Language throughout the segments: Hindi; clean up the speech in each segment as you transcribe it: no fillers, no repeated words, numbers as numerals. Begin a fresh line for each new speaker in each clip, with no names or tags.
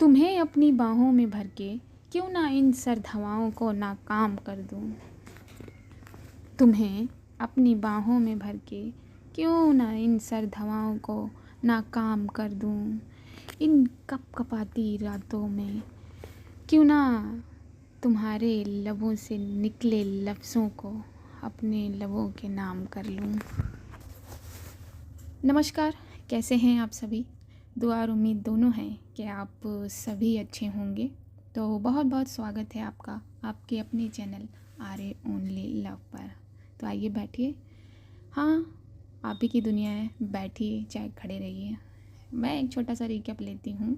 तुम्हें अपनी बाहों में भर के क्यों ना इन सर्द हवाओं को नाकाम कर दूं। तुम्हें अपनी बाहों में भर के क्यों ना इन सर्द हवाओं को नाकाम कर दूं। इन कपकपाती रातों में क्यों ना तुम्हारे लबों से निकले लफ्ज़ों को अपने लबों के नाम कर लूं। नमस्कार, कैसे हैं आप सभी। दुआ और उम्मीद दोनों हैं कि आप सभी अच्छे होंगे। तो बहुत बहुत स्वागत है आपका आपके अपने चैनल आर्य ओनली लव पर। तो आइए बैठिए। हाँ, आप ही की दुनिया है, बैठिए चाहे खड़े रहिए। मैं एक छोटा सा रिकैप लेती हूँ।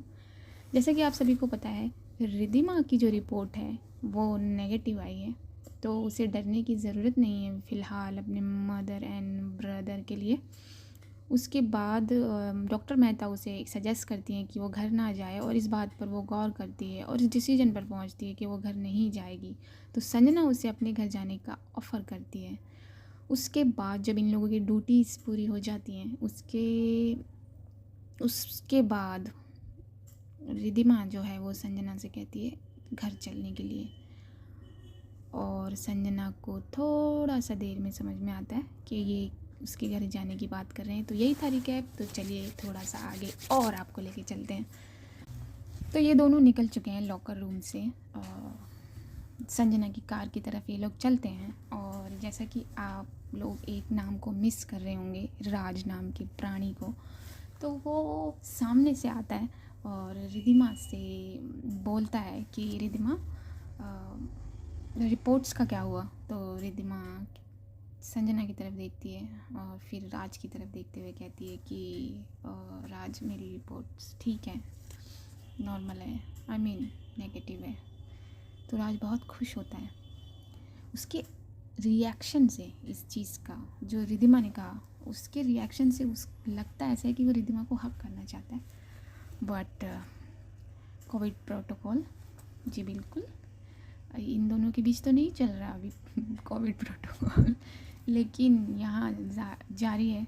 जैसे कि आप सभी को पता है, रिद्धिमा की जो रिपोर्ट है वो नेगेटिव आई है, तो उसे डरने की ज़रूरत नहीं है फ़िलहाल अपने मदर एंड ब्रदर के लिए। उसके बाद डॉक्टर मेहता उसे सजेस्ट करती हैं कि वो घर ना जाए, और इस बात पर वो गौर करती है और इस डिसीजन पर पहुंचती है कि वो घर नहीं जाएगी। तो संजना उसे अपने घर जाने का ऑफ़र करती है। उसके बाद जब इन लोगों की ड्यूटीज़ पूरी हो जाती हैं, उसके बाद रिद्धिमा जो है वो संजना से कहती है घर चलने के लिए, और संजना को थोड़ा सा देर में समझ में आता है कि ये उसके घर जाने की बात कर रहे हैं। तो यही था रिकैप। तो चलिए थोड़ा सा आगे और आपको लेके चलते हैं। तो ये दोनों निकल चुके हैं लॉकर रूम से, संजना की कार की तरफ ये लोग चलते हैं। और जैसा कि आप लोग एक नाम को मिस कर रहे होंगे, राज नाम के प्राणी को, तो वो सामने से आता है और रिद्धिमा से बोलता है कि रिद्धिमा, रिपोर्ट्स का क्या हुआ। तो रिद्धिमा संजना की तरफ देखती है और फिर राज की तरफ देखते हुए कहती है कि राज, मेरी रिपोर्ट्स ठीक है, नॉर्मल है, आई मीन नेगेटिव है। तो राज बहुत खुश होता है उसके रिएक्शन से। इस चीज़ का जो रिद्धिमा ने कहा, उसके रिएक्शन से उस लगता ऐसा है कि वो रिद्धिमा को हक करना चाहता है। बट कोविड प्रोटोकॉल, जी बिल्कुल, इन दोनों के बीच तो नहीं चल रहा अभी कोविड प्रोटोकॉल, लेकिन यहाँ जारी है।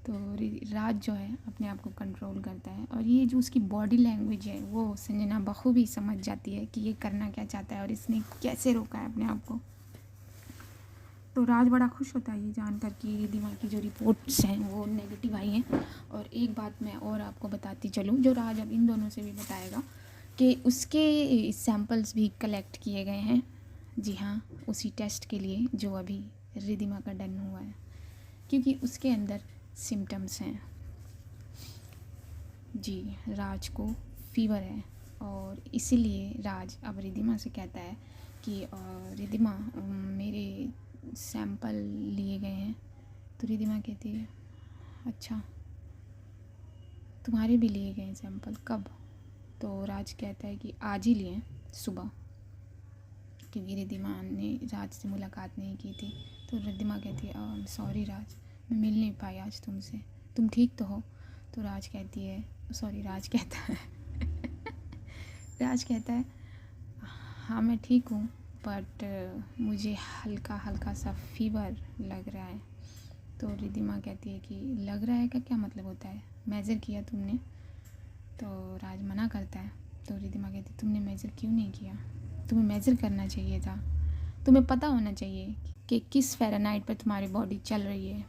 तो राज जो है अपने आप को कंट्रोल करता है, और ये जो उसकी बॉडी लैंग्वेज है वो संजना बखूबी समझ जाती है कि ये करना क्या चाहता है और इसने कैसे रोका है अपने आप को। तो राज बड़ा खुश होता है ये जानकर कि रिद्धिमा की जो रिपोर्ट्स हैं वो नेगेटिव आई हैं। और एक बात मैं और आपको बताती चलूँ, जो राज अब इन दोनों से भी बताएगा, कि उसके सैंपल्स भी कलेक्ट किए गए हैं। जी हाँ, उसी टेस्ट के लिए जो अभी रिद्धिमा का डन हुआ है, क्योंकि उसके अंदर सिम्टम्स हैं। जी, राज को फीवर है, और इसीलिए राज अब रिद्धिमा से कहता है कि रिद्धिमा, मेरे सैंपल लिए गए हैं। तो रिद्धिमा कहती है अच्छा, तुम्हारे भी लिए गए सैंपल, कब। तो राज कहता है कि आज ही लिए, सुबह, क्योंकि रिद्धिमा ने राज से मुलाकात नहीं की थी। तो रिद्धिमा कहती है सॉरी राज, मैं मिल नहीं पाई आज तुमसे, तुम ठीक तो हो। तो राज कहती है, सॉरी, राज कहता है राज कहता है हाँ मैं ठीक हूँ, बट मुझे हल्का हल्का सा फीवर लग रहा है। तो रिद्धिमा कहती है कि लग रहा है का क्या मतलब होता है, मेज़र किया तुमने। तो राज मना करता है। तो रिद्धिमा कहती है तुमने मेज़र क्यों नहीं किया, तुम्हें मेज़र करना चाहिए था, तुम्हें पता होना चाहिए कि किस फ़ारेनहाइट पर तुम्हारी बॉडी चल रही है।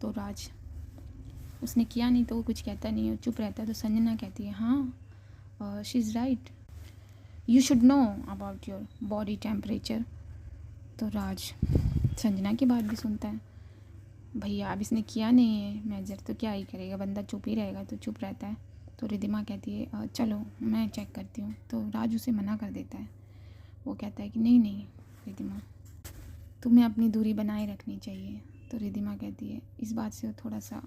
तो राज, उसने किया नहीं तो वो कुछ कहता नहीं है, चुप रहता है। तो संजना कहती है हाँ, she is right, you should know about your body temperature. तो राज संजना की बात भी सुनता है। भैया अब इसने किया नहीं है मेजर तो क्या ही करेगा, बंदा चुप ही रहेगा, तो चुप रहता है। तो रिद्धिमा कहती है चलो मैं चेक करती हूँ। तो राज उसे मना कर देता है। वो कहता है कि नहीं नहीं रिद्धिमा, तुम्हें अपनी दूरी बनाए रखनी चाहिए। तो रिद्धिमा कहती है, इस बात से वो थोड़ा सा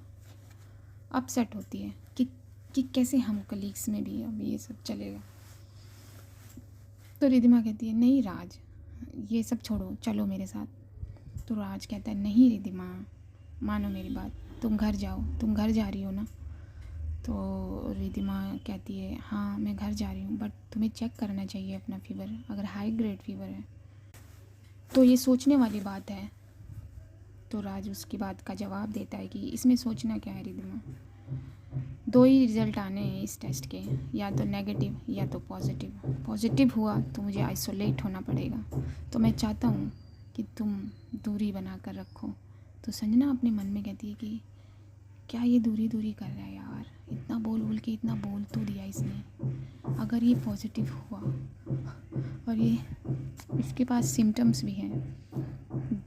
अपसेट होती है कि कैसे हम कलीग्स में भी अब ये सब चलेगा। तो रिद्धिमा कहती है नहीं राज, ये सब छोड़ो, चलो मेरे साथ। तो राज कहता है नहीं रिद्धिमा, मानो मेरी बात, तुम घर जाओ, तुम घर जा रही हो ना। तो रिद्धिमा कहती है हाँ मैं घर जा रही हूँ, बट तुम्हें चेक करना चाहिए अपना फीवर, अगर हाई ग्रेड फीवर है तो ये सोचने वाली बात है। तो राज उसकी बात का जवाब देता है कि इसमें सोचना क्या है रिद्धिमा, दो ही रिज़ल्ट आने हैं इस टेस्ट के, या तो नेगेटिव या तो पॉजिटिव। पॉजिटिव हुआ तो मुझे आइसोलेट होना पड़ेगा, तो मैं चाहता हूँ कि तुम दूरी बना कर रखो। तो संजना अपने मन में कहती है कि क्या ये दूरी दूरी कर रहा है यार, इतना बोल बोल के इतना बोल तो दिया इसने। अगर ये पॉजिटिव हुआ और ये इसके पास सिम्टम्स भी हैं,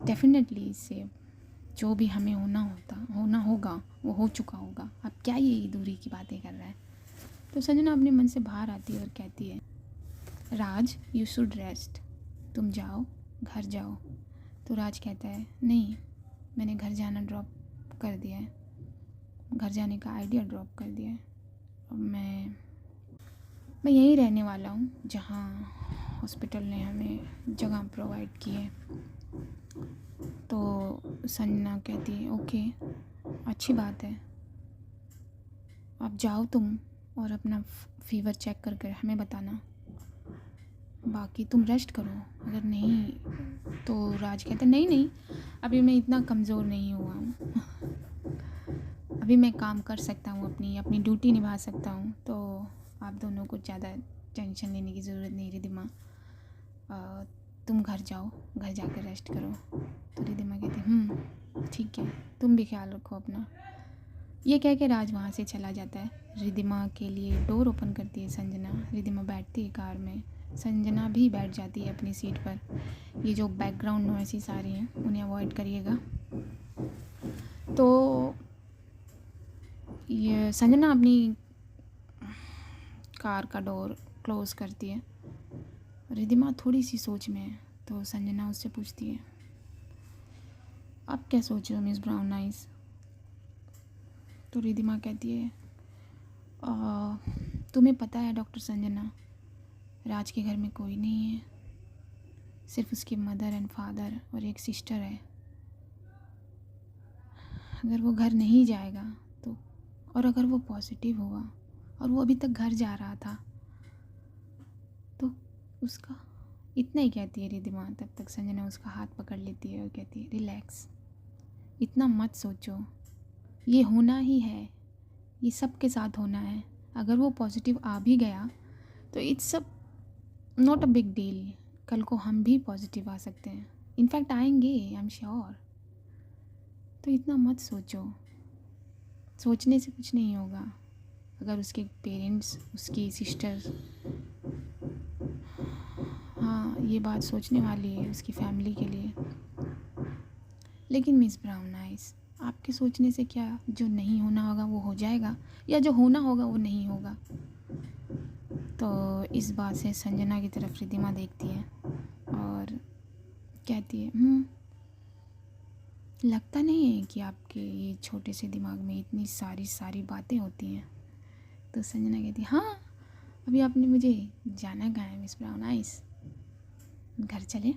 डेफिनेटली इससे जो भी हमें होना होगा वो हो चुका होगा। अब क्या ये दूरी की बातें कर रहा है। तो संजना अपने मन से बाहर आती है और कहती है, राज यू शुड रेस्ट, तुम जाओ घर जाओ। तो राज कहता है, नहीं, मैंने घर जाना ड्रॉप कर दिया है, घर जाने का आइडिया ड्रॉप कर दिया है। अब मैं यहीं रहने वाला हूँ जहाँ हॉस्पिटल ने हमें जगह प्रोवाइड की है। तो संजना कहती है, ओके, अच्छी बात है, अब जाओ तुम और अपना फीवर चेक करके हमें बताना, बाकी तुम रेस्ट करो। अगर नहीं तो राज कहता है, नहीं नहीं, अभी मैं इतना कमज़ोर नहीं हुआ हूँ, अभी मैं काम कर सकता हूँ, अपनी ड्यूटी निभा सकता हूँ। तो आप दोनों को ज़्यादा टेंशन लेने की ज़रूरत नहीं रिद्धिमा, तुम घर जाओ, घर जाकर रेस्ट करो। तो रिद्धिमा कहती, ठीक है, तुम भी ख्याल रखो अपना। ये कह के राज वहाँ से चला जाता है। रिद्धिमा के लिए डोर ओपन करती है संजना। रिद्धिमा बैठती है कार में, संजना भी बैठ जाती है अपनी सीट पर। ये जो बैकग्राउंड नॉइसेस आ रही हैं उन्हें अवॉइड करिएगा। तो ये संजना अपनी कार का डोर क्लोज करती है। रिद्धिमा थोड़ी सी सोच में है, तो संजना उससे पूछती है, आप क्या सोच रहे हो मिस ब्राउन आइज? तो रिद्धिमा कहती है, तुम्हें पता है डॉक्टर संजना, राज के घर में कोई नहीं है, सिर्फ उसकी मदर एंड फादर और एक सिस्टर है। अगर वो घर नहीं जाएगा तो, और अगर वो पॉजिटिव हुआ और वो अभी तक घर जा रहा था तो उसका, इतना ही कहती है रिद्धिमा। तब तक संजना उसका हाथ पकड़ लेती है और कहती है, रिलैक्स, इतना मत सोचो, ये होना ही है, ये सब के साथ होना है। अगर वो पॉजिटिव आ भी गया तो it's not a big deal, कल को हम भी पॉजिटिव आ सकते हैं, इनफैक्ट आएंगे, आई एम श्योर। तो इतना मत सोचो, सोचने से कुछ नहीं होगा। अगर उसके पेरेंट्स, उसकी सिस्टर्स, हाँ ये बात सोचने वाली है उसकी फैमिली के लिए। लेकिन मिस ब्राउन आइज, आपके सोचने से क्या, जो नहीं होना होगा वो हो जाएगा, या जो होना होगा वो नहीं होगा। तो इस बात से संजना की तरफ रिद्धिमा देखती है और कहती है, लगता नहीं है कि आपके ये छोटे से दिमाग में इतनी सारी बातें होती हैं। तो संजना कहती है, हाँ, अभी आपने मुझे जाना कहाँ है मिस ब्राउन आइज, घर चले?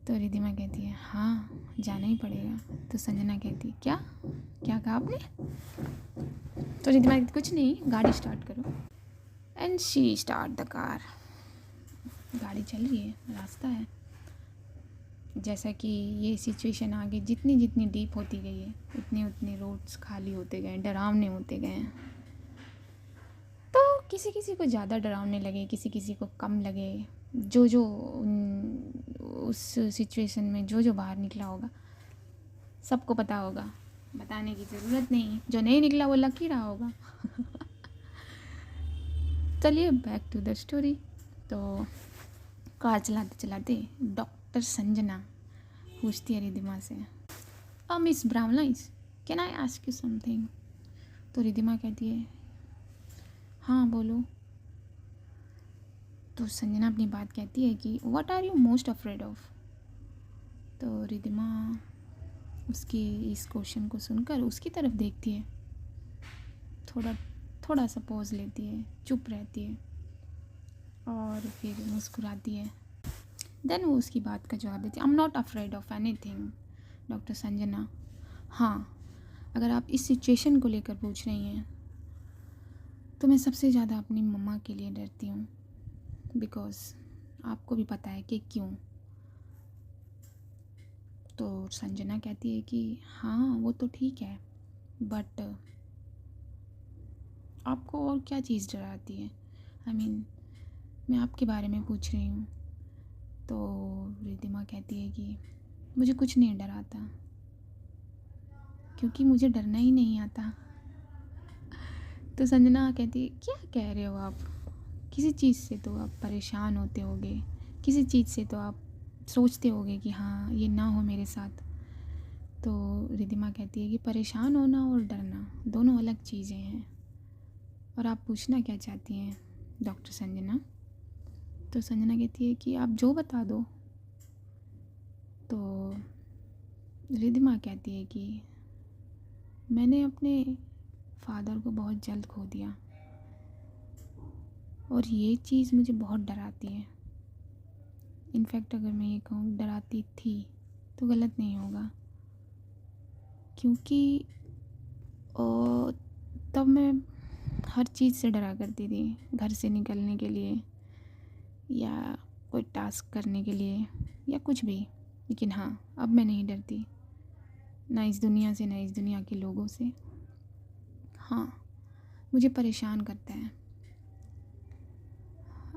तो रिद्धिमा कहती है, हाँ जाना ही पड़ेगा। तो संजना कहती है, क्या क्या कहा आपने? तो रिद्धिमा कहती, कुछ नहीं, गाड़ी स्टार्ट करो। And she start the car. गाड़ी चल रही है, रास्ता है। जैसा कि ये सिचुएशन आगे जितनी जितनी डीप होती गई है उतने उतने रोड्स खाली होते गए, डरावने होते गए हैं। तो किसी किसी को ज़्यादा डरावने लगे, किसी किसी को कम लगे। जो उस सिचुएशन में जो बाहर निकला होगा सबको पता होगा, बताने की ज़रूरत नहीं। जो नहीं निकला वो लकी रहा होगा। चलिए बैक टू द स्टोरी। तो कार चलाते चलाते डॉक्टर संजना पूछती है रिद्धिमा से, miss brown eyes, can I ask you something? तो रिद्धिमा कहती है, हाँ बोलो। तो संजना अपनी बात कहती है कि what are you most afraid of? तो रिद्धिमा उसकी इस क्वेश्चन को सुनकर उसकी तरफ देखती है, थोड़ा सा पॉज लेती है, चुप रहती है और फिर मुस्कुराती है। देन वो उसकी बात का जवाब देती है, I am not afraid of anything doctor Sanjana. हाँ, अगर आप इस सिचुएशन को लेकर पूछ रही हैं तो मैं सबसे ज़्यादा अपनी मम्मा के लिए डरती हूँ, बिकॉज़ आपको भी पता है कि क्यों। तो संजना कहती है कि हाँ वो तो ठीक है, बट आपको और क्या चीज़ डराती है? मैं आपके बारे में पूछ रही हूँ। तो रिद्धिमा कहती है कि मुझे कुछ नहीं डराता, क्योंकि मुझे डरना ही नहीं आता। तो संजना कहती है क्या कह रहे हो आप? किसी चीज़ से तो आप परेशान होते होगे, किसी चीज़ से तो आप सोचते होगे कि हाँ ये ना हो मेरे साथ। तो रिद्धिमा कहती है कि परेशान होना और डरना दोनों अलग चीज़ें हैं। और आप पूछना क्या चाहती हैं डॉक्टर संजना? तो संजना कहती है कि आप जो बता दो। तो रिद्धिमा कहती है कि मैंने अपने फादर को बहुत जल्द खो दिया, और ये चीज़ मुझे बहुत डराती है। इनफैक्ट अगर मैं ये कहूँ डराती थी तो गलत नहीं होगा, क्योंकि तब मैं हर चीज़ से डरा करती थी, घर से निकलने के लिए या कोई टास्क करने के लिए या कुछ भी। लेकिन हाँ, अब मैं नहीं डरती, ना इस दुनिया से ना इस दुनिया के लोगों से। हाँ, मुझे परेशान करता है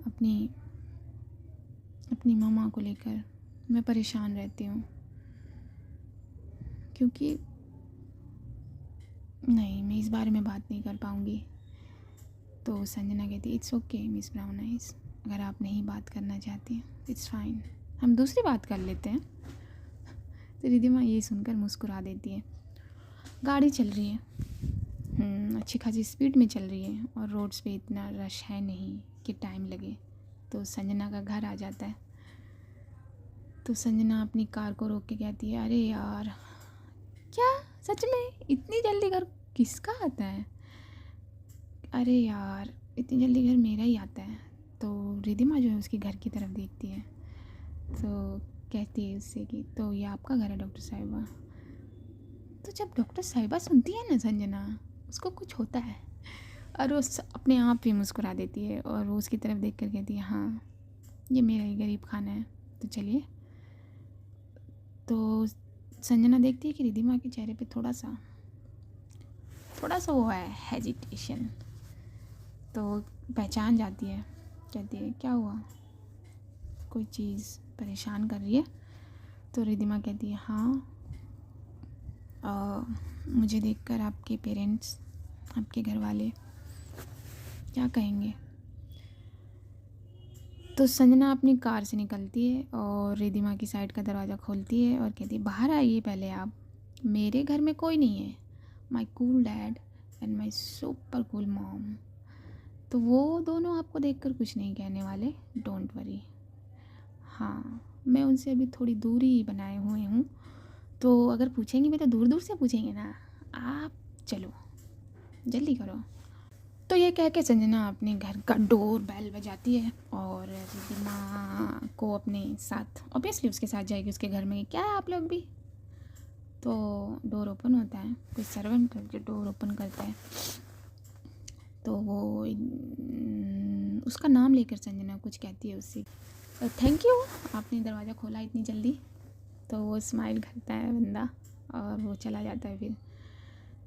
अपनी अपनी मामा को लेकर। मैं परेशान रहती हूँ, क्योंकि नहीं, मैं इस बारे में बात नहीं कर पाऊँगी। तो संजना कहती it's okay miss brown eyes, अगर आप नहीं बात करना चाहती हैं इट्स फाइन, हम दूसरी बात कर लेते हैं। तो रिद्धिमा ये सुनकर मुस्कुरा देती है। गाड़ी चल रही है, अच्छी खासी स्पीड में चल रही है, और रोड्स पे इतना रश है नहीं कि टाइम लगे। तो संजना का घर आ जाता है। तो संजना अपनी कार को रोक के कहती है अरे यार, क्या सच में इतनी जल्दी घर किसका आता है? अरे यार, इतनी जल्दी घर मेरा ही आता है। तो रिद्धिमा जो है उसके घर की तरफ देखती है, तो कहती है उससे कि तो ये आपका घर है डॉक्टर साहिबा? तो जब डॉक्टर साहिबा सुनती है ना संजना, उसको कुछ होता है, और वो अपने आप ही मुस्कुरा देती है, और वो उसकी तरफ देख कर कहती है हाँ ये मेरा ही गरीब खाना है, तो चलिए। तो संजना देखती है कि रिद्धिमा के चेहरे पे थोड़ा सा वो है हेजिटेशन। तो पहचान जाती है, कहती है क्या हुआ, कोई चीज़ परेशान कर रही है? तो रिद्धिमा कहती है हाँ, मुझे देखकर आपके पेरेंट्स, आपके घर वाले क्या कहेंगे? तो संजना अपनी कार से निकलती है और रिद्धिमा की साइड का दरवाज़ा खोलती है और कहती है बाहर आइए पहले आप, मेरे घर में कोई नहीं है, my cool dad and my super cool mom. तो वो दोनों आपको देखकर कुछ नहीं कहने वाले, डोंट वरी। हाँ, मैं उनसे अभी थोड़ी दूरी बनाए हुए हूँ, तो अगर पूछेंगी भी तो दूर दूर से पूछेंगे ना, आप चलो जल्दी करो। तो ये कह के संजना अपने घर का डोर बेल बजाती है, और रिद्धिमा को अपने साथ, ऑब्वियसली उसके साथ जाएगी उसके घर में, क्या है आप लोग भी। तो डोर ओपन होता है, कोई सर्वेंट करके डोर ओपन करता है। तो वो उसका नाम लेकर संजना कुछ कहती है उससे, थैंक यू आपने दरवाज़ा खोला इतनी जल्दी। तो वो स्माइल करता है बंदा और वो चला जाता है। फिर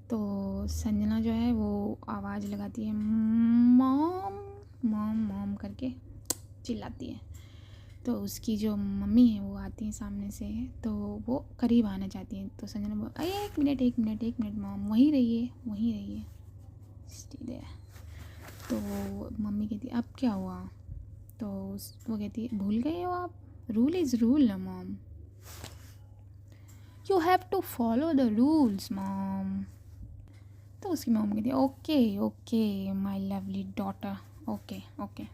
तो संजना जो है वो आवाज़ लगाती है मॉम मॉम मॉम करके चिल्लाती है। तो उसकी जो मम्मी है वो आती हैं सामने से, तो वो करीब आना चाहती हैं। तो संजना बोल अरे एक मिनट मॉम, वहीं रहिए स्टे देयर। तो मम्मी कहती है अब क्या हुआ? तो वो कहती है भूल गए हो आप, रूल इज़ रूल ना mom, you have to follow the rules mom. तो उसकी मॉम कहती है okay my lovely daughter, okay.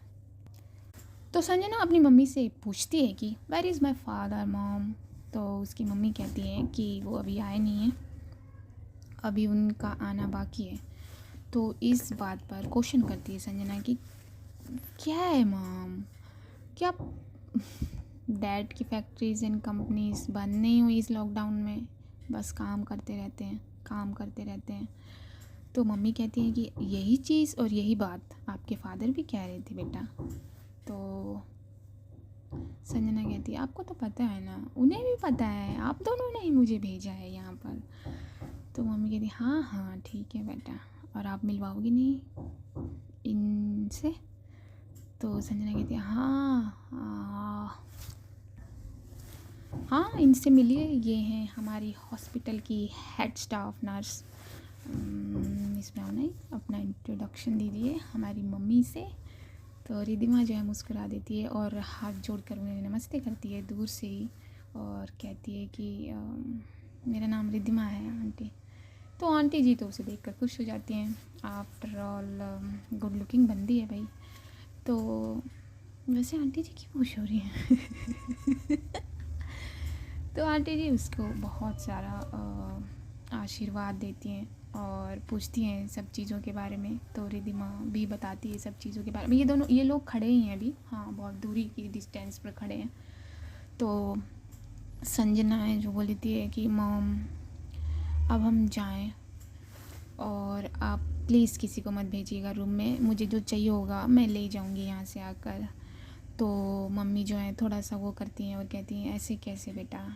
तो संजना अपनी मम्मी से पूछती है कि where is my father mom. तो उसकी मम्मी कहती है कि वो अभी आए नहीं हैं, अभी उनका आना बाकी है। तो इस बात पर क्वेश्चन करती है संजना कि क्या है मॉम, क्या डैड की फैक्ट्रीज एंड कंपनीज बंद नहीं हुई इस लॉकडाउन में? बस काम करते रहते हैं। तो मम्मी कहती है कि यही चीज़ और यही बात आपके फादर भी कह रहे थे बेटा। तो संजना कहती है आपको तो पता है ना, उन्हें भी पता है, आप दोनों ने ही मुझे भेजा है यहाँ पर। तो मम्मी कहती हाँ ठीक है बेटा, और आप मिलवाओगी नहीं इनसे? तो संजना कहती है हाँ इनसे मिलिए, ये हैं हमारी हॉस्पिटल की हेड स्टाफ नर्स। इसमें आओ नहीं, अपना इंट्रोडक्शन दीजिए हमारी मम्मी से। तो रिद्धिमा जो है मुस्कुरा देती है और हाथ जोड़कर उन्हें नमस्ते करती है दूर से ही, और कहती है कि मेरा नाम रिद्धिमा है आंटी। तो आंटी जी तो उसे देखकर खुश हो जाती हैं। आफ्टर ऑल गुड लुकिंग बंदी है भाई। तो वैसे आंटी जी क्यों खुश हो रही हैं? तो आंटी जी उसको बहुत सारा आशीर्वाद देती हैं और पूछती हैं सब चीज़ों के बारे में। तो रिद्धिमा भी बताती है सब चीज़ों के बारे में। ये लोग खड़े ही हैं अभी, हाँ बहुत दूरी की डिस्टेंस पर खड़े हैं। तो संजना है जो बोलती है कि मॉम अब हम जाएं और आप प्लीज़ किसी को मत भेजिएगा रूम में, मुझे जो चाहिए होगा मैं ले जाऊंगी यहाँ से आकर। तो मम्मी जो है थोड़ा सा वो करती हैं और कहती हैं ऐसे कैसे बेटा?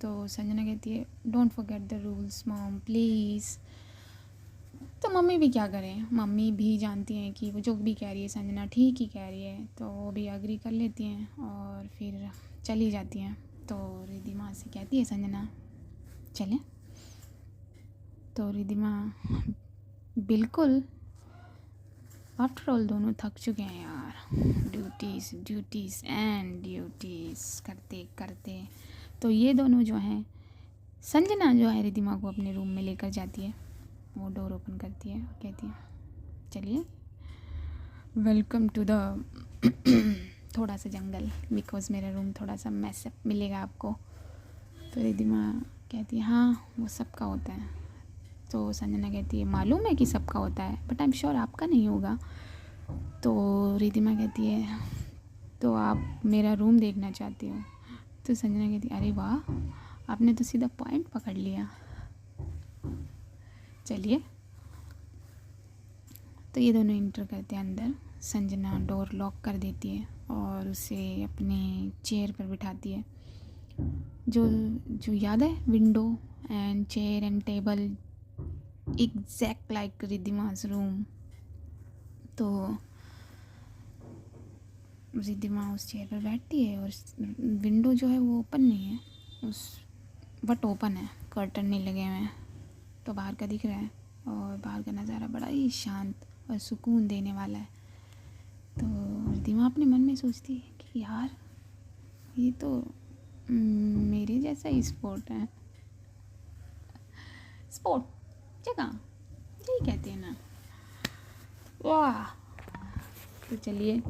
तो संजना कहती है don't forget the rules mom please. तो मम्मी भी क्या करें, मम्मी भी जानती हैं कि वो जो भी कह रही है संजना ठीक ही कह रही है, तो वो भी एग्री कर लेती हैं और फिर चली जाती हैं। तो रिद्धिमा से कहती है संजना चलें? तो रिद्धिमा बिल्कुल, आफ्टर ऑल दोनों थक चुके हैं यार, ड्यूटीज़ एंड ड्यूटीज़ करते करते। तो ये दोनों जो हैं, संजना जो है रिद्धिमा को अपने रूम में लेकर जाती है, वो डोर ओपन करती है और कहती है चलिए वेलकम टू द थोड़ा सा जंगल, बिकॉज़ मेरा रूम थोड़ा सा मैसअप मिलेगा आपको। तो रिद्धिमा कहती है हाँ वो सबका होता है। तो संजना कहती है मालूम है कि सबका होता है बट आई एम श्योर आपका नहीं होगा। तो रिद्धिमा कहती है तो आप मेरा रूम देखना चाहती हो? तो संजना कहती है अरे वाह आपने तो सीधा पॉइंट पकड़ लिया, चलिए। तो ये दोनों इंटर करते हैं अंदर। संजना डोर लॉक कर देती है और उसे अपने चेयर पर बिठाती है, जो जो याद है window and chair and table exact like Riddhima's room. तो रिद्धिमा उस चेयर पर बैठती है और विंडो जो है वो ओपन नहीं है, उस बट ओपन है, कर्टन नहीं लगे हुए हैं, तो बाहर का दिख रहा है और बाहर का नज़ारा बड़ा ही शांत और सुकून देने वाला है। तो रिद्धिमा अपने मन में सोचती है कि यार ये तो मेरे जैसा ही स्पॉट है, स्पॉट जगह यही कहते हैं ना, वाह। तो चलिए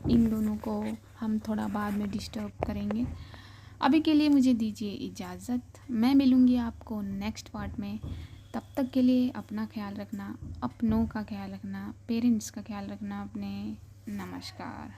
इन दोनों को हम थोड़ा बाद में डिस्टर्ब करेंगे, अभी के लिए मुझे दीजिए इजाज़त। मैं मिलूँगी आपको नेक्स्ट पार्ट में, तब तक के लिए अपना ख्याल रखना, अपनों का ख्याल रखना, पेरेंट्स का ख्याल रखना अपने। नमस्कार।